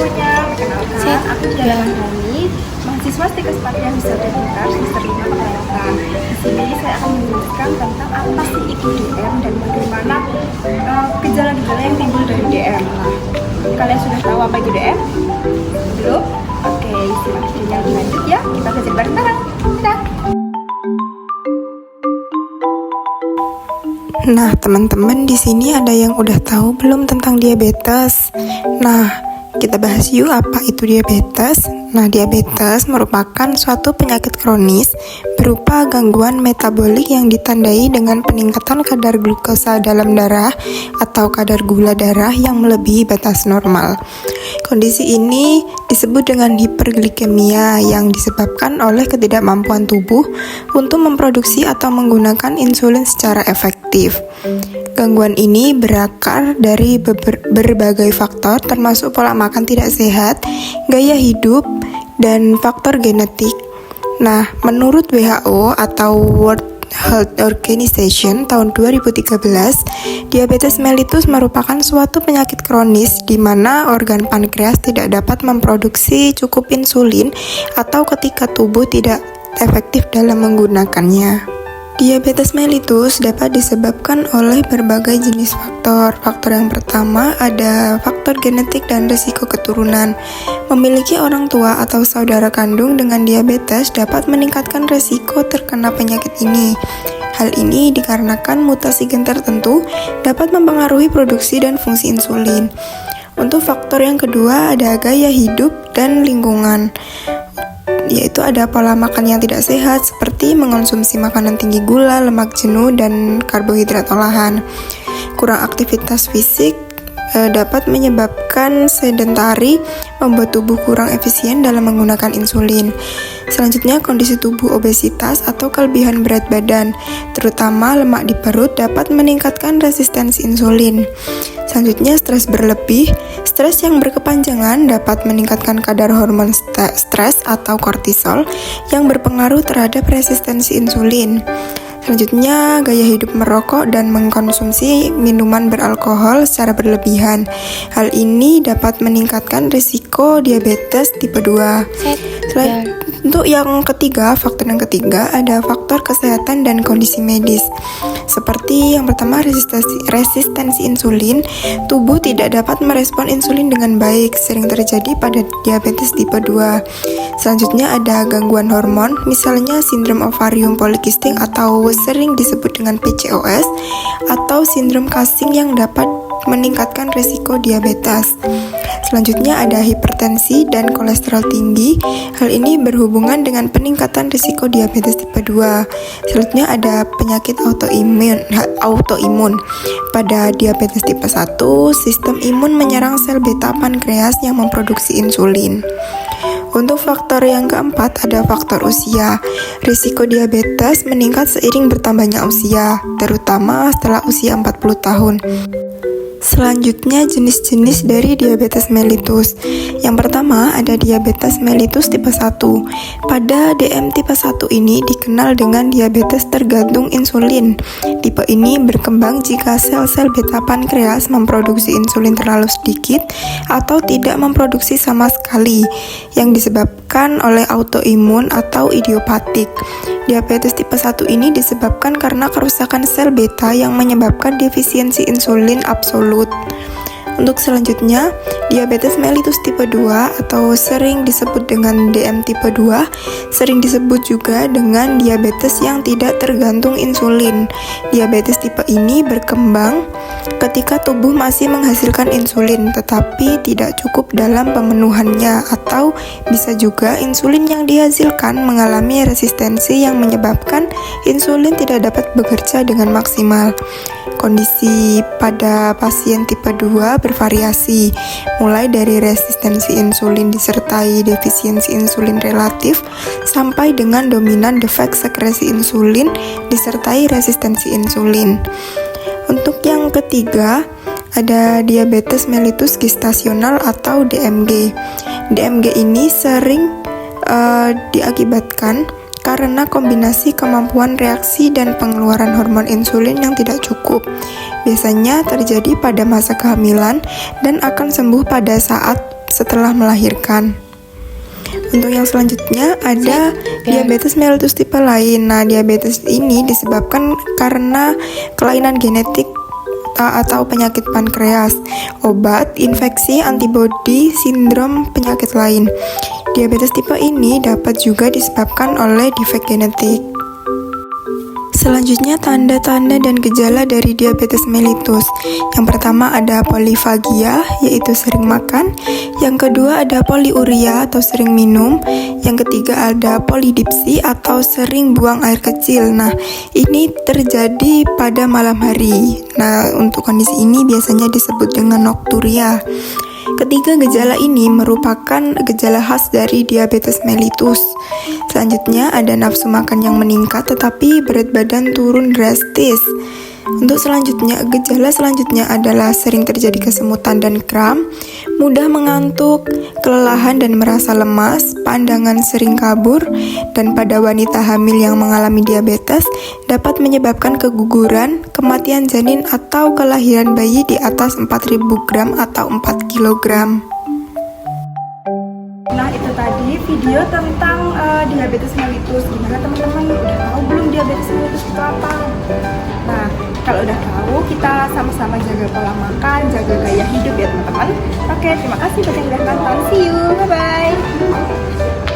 semuanya, perkenalkan aku Diana Hani, mahasiswa STIK Kesempatan Wisata Pintar semester 5 Pekalongan. Di sini saya akan menjelaskan tentang apa sih itu DM dan bagaimana gejala-gejala yang timbul dari DM. Nah, kalian sudah tahu apa itu DM? Belum? Oke, simak videonya lebih lanjut ya. Kita belajar bareng-bareng. Dadah! Nah, teman-teman di sini ada yang udah tahu belum tentang diabetes? Nah, kita bahas yuk apa itu diabetes. Nah, diabetes merupakan suatu penyakit kronis berupa gangguan metabolik yang ditandai dengan peningkatan kadar glukosa dalam darah atau kadar gula darah yang melebihi batas normal. Kondisi ini disebut dengan hiperglikemia yang disebabkan oleh ketidakmampuan tubuh untuk memproduksi atau menggunakan insulin secara efektif. Gangguan ini berakar dari berbagai faktor termasuk pola makan tidak sehat, gaya hidup, dan faktor genetik. Nah, menurut WHO atau World Health Organization tahun 2013, diabetes mellitus merupakan suatu penyakit kronis di mana organ pankreas tidak dapat memproduksi cukup insulin atau ketika tubuh tidak efektif dalam menggunakannya. Diabetes mellitus dapat disebabkan oleh berbagai jenis faktor. Faktor yang pertama ada faktor genetik dan risiko keturunan. Memiliki orang tua atau saudara kandung dengan diabetes dapat meningkatkan risiko terkena penyakit ini. Hal ini dikarenakan mutasi gen tertentu dapat mempengaruhi produksi dan fungsi insulin. Untuk faktor yang kedua ada gaya hidup dan lingkungan, yaitu ada pola makan yang tidak sehat seperti mengonsumsi makanan tinggi gula, lemak jenuh, dan karbohidrat olahan. Kurang aktivitas fisik dapat menyebabkan sedentari, membuat tubuh kurang efisien dalam menggunakan insulin. Selanjutnya, kondisi tubuh obesitas atau kelebihan berat badan, terutama lemak di perut, dapat meningkatkan resistensi insulin. Selanjutnya, stres berlebih. Stres yang berkepanjangan dapat meningkatkan kadar hormon stres atau kortisol yang berpengaruh terhadap resistensi insulin. Selanjutnya, gaya hidup merokok dan mengkonsumsi minuman beralkohol secara berlebihan. Hal ini dapat meningkatkan risiko diabetes tipe 2. Untuk yang ketiga, faktor yang ketiga ada faktor kesehatan dan kondisi medis. Seperti yang pertama, resistensi insulin. Tubuh tidak dapat merespon insulin dengan baik, sering terjadi pada diabetes tipe 2. Selanjutnya ada gangguan hormon, misalnya sindrom ovarium polikistik atau sering disebut dengan PCOS, atau sindrom Cushing yang dapat meningkatkan risiko diabetes. Selanjutnya ada hipertensi dan kolesterol tinggi. Hal ini berhubungan dengan peningkatan risiko diabetes tipe 2. Selanjutnya ada penyakit autoimun. Pada diabetes tipe 1, sistem imun menyerang sel beta pankreas yang memproduksi insulin. Untuk faktor yang keempat ada faktor usia. Risiko diabetes meningkat seiring bertambahnya usia, terutama setelah usia 40 tahun. Selanjutnya, jenis-jenis dari diabetes mellitus. Yang pertama, ada diabetes mellitus tipe 1. Pada DM tipe 1 ini dikenal dengan diabetes tergantung insulin. Tipe ini berkembang jika sel-sel beta pankreas memproduksi insulin terlalu sedikit atau tidak memproduksi sama sekali, yang disebabkan oleh autoimun atau idiopatik. Diabetes tipe 1 ini disebabkan karena kerusakan sel beta yang menyebabkan defisiensi insulin absolut. Untuk selanjutnya, diabetes mellitus tipe 2 atau sering disebut dengan DM tipe 2, sering disebut juga dengan diabetes yang tidak tergantung insulin. Diabetes tipe ini berkembang ketika tubuh masih menghasilkan insulin tetapi tidak cukup dalam pemenuhannya, atau bisa juga insulin yang dihasilkan mengalami resistensi yang menyebabkan insulin tidak dapat bekerja dengan maksimal. Kondisi pada pasien tipe 2 bervariasi, mulai dari resistensi insulin disertai defisiensi insulin relatif sampai dengan dominan defek sekresi insulin disertai resistensi insulin. Untuk yang ketiga, ada diabetes mellitus gestasional atau DMG. DMG ini sering diakibatkan karena kombinasi kemampuan reaksi dan pengeluaran hormon insulin yang tidak cukup. Biasanya terjadi pada masa kehamilan dan akan sembuh pada saat setelah melahirkan. Untuk yang selanjutnya ada diabetes mellitus tipe lain. Nah, diabetes ini disebabkan karena kelainan genetik atau penyakit pankreas, obat, infeksi, antibodi, sindrom penyakit lain. Diabetes tipe ini dapat juga disebabkan oleh defek genetik. Selanjutnya, tanda-tanda dan gejala dari diabetes mellitus. Yang pertama ada polifagia, yaitu sering makan. Yang kedua ada poliuria atau sering minum. Yang ketiga ada polidipsi atau sering buang air kecil. Nah, ini terjadi pada malam hari. Nah, untuk kondisi ini biasanya disebut dengan nokturia. Ketiga gejala ini merupakan gejala khas dari diabetes mellitus. Selanjutnya ada nafsu makan yang meningkat tetapi berat badan turun drastis. Untuk gejala selanjutnya adalah sering terjadi kesemutan dan kram, mudah mengantuk, kelelahan dan merasa lemas, pandangan sering kabur, dan pada wanita hamil yang mengalami diabetes dapat menyebabkan keguguran, kematian janin atau kelahiran bayi di atas 4.000 gram atau 4 kg. Nah, itu tadi video tentang diabetes mellitus. Gimana teman-teman? Udah tahu belum diabetes mellitus itu apa? Nah, kalau udah tahu, kita sama-sama jaga pola makan, jaga gaya hidup ya teman-teman. Oke, terima kasih buat yang udah nonton. See you, bye-bye.